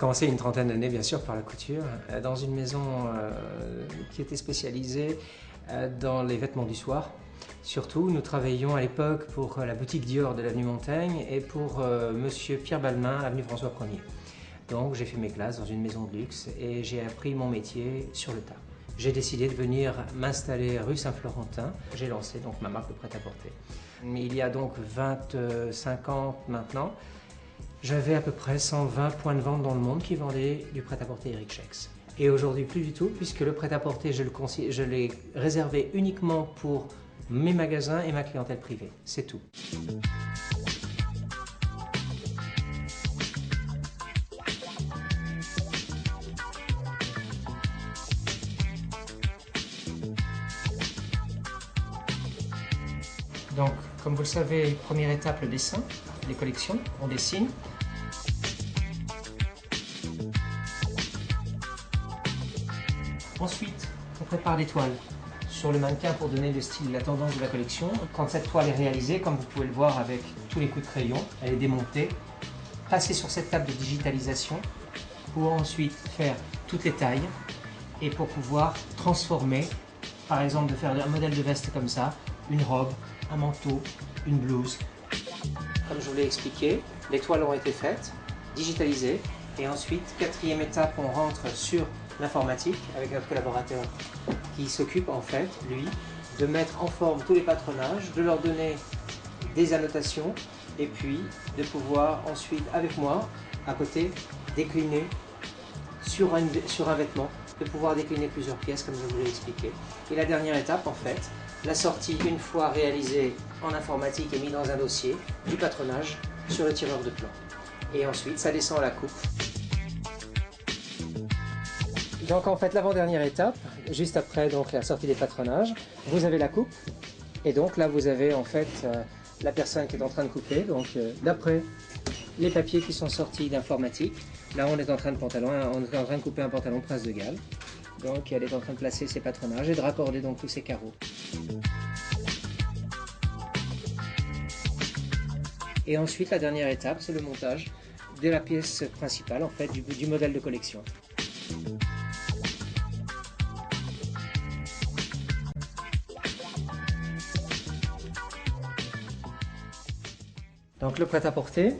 commencé une trentaine d'années, bien sûr, par la couture, dans une maison qui était spécialisée dans les vêtements du soir. Surtout, nous travaillions à l'époque pour la boutique Dior de l'avenue Montaigne et pour monsieur Pierre Balmain, avenue François 1er. Donc j'ai fait mes classes dans une maison de luxe et j'ai appris mon métier sur le tas. J'ai décidé de venir m'installer rue Saint-Florentin. J'ai lancé donc ma marque de prêt-à-porter. Il y a donc 25 ans maintenant, j'avais à peu près 120 points de vente dans le monde qui vendaient du prêt-à-porter Eric Schex. Et aujourd'hui plus du tout, puisque le prêt-à-porter, je l'ai réservé uniquement pour mes magasins et ma clientèle privée. C'est tout. Donc, comme vous le savez, première étape, le dessin, les collections, on dessine. Ensuite, on prépare des toiles sur le mannequin pour donner le style, la tendance de la collection. Quand cette toile est réalisée, comme vous pouvez le voir avec tous les coups de crayon, elle est démontée, passée sur cette table de digitalisation pour ensuite faire toutes les tailles et pour pouvoir transformer, par exemple de faire un modèle de veste comme ça, une robe, un manteau, une blouse. Comme je vous l'ai expliqué, les toiles ont été faites, digitalisées, et ensuite, quatrième étape, on rentre sur l'informatique avec notre collaborateur qui s'occupe en fait, lui, de mettre en forme tous les patronages, de leur donner des annotations, et puis de pouvoir ensuite, avec moi, à côté, décliner sur un vêtement, de pouvoir décliner plusieurs pièces comme je vous l'ai expliqué. Et la dernière étape, en fait, la sortie, une fois réalisée en informatique et mis dans un dossier, du patronage sur le tireur de plan. Et ensuite, ça descend à la coupe. Donc en fait, l'avant-dernière étape, juste après donc, la sortie des patronages, vous avez la coupe. Et donc là, vous avez en fait la personne qui est en train de couper. Donc d'après les papiers qui sont sortis d'informatique, là on est en train de couper un pantalon Prince de Galles. Donc elle est en train de placer ses patronages et de raccorder donc tous ces carreaux. Et ensuite, la dernière étape, c'est le montage de la pièce principale, en fait, du modèle de collection. Donc le prêt-à-porter,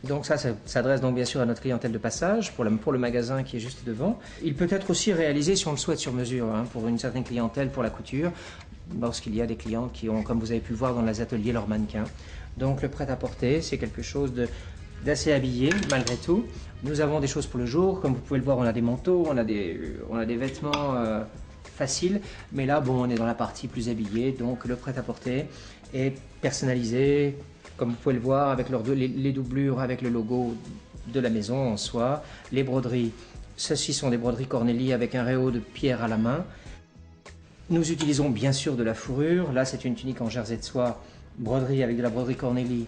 donc ça s'adresse donc bien sûr à notre clientèle de passage, pour le magasin qui est juste devant. Il peut être aussi réalisé, si on le souhaite, sur mesure, hein, pour une certaine clientèle, pour la couture, lorsqu'il y a des clients qui ont, comme vous avez pu le voir dans les ateliers, leurs mannequins. Donc le prêt-à-porter, c'est quelque chose d'assez habillé, malgré tout. Nous avons des choses pour le jour, comme vous pouvez le voir, on a des manteaux, on a des vêtements faciles, mais là, bon, on est dans la partie plus habillée, donc le prêt-à-porter est personnalisé, comme vous pouvez le voir, avec les doublures, avec le logo de la maison en soi, les broderies. Ceci sont des broderies Cornélie avec un réau de pierre à la main. Nous utilisons bien sûr de la fourrure. Là, c'est une tunique en jersey de soie, broderie avec de la broderie Cornélie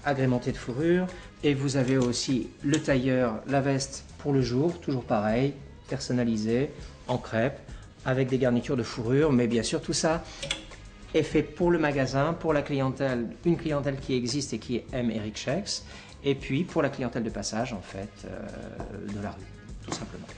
agrémentée de fourrure. Et vous avez aussi le tailleur, la veste pour le jour, toujours pareil, personnalisé, en crêpe, avec des garnitures de fourrure. Mais bien sûr, tout ça est fait pour le magasin, pour la clientèle, une clientèle qui existe et qui aime Eric Schex, et puis pour la clientèle de passage, en fait, de la rue, tout simplement.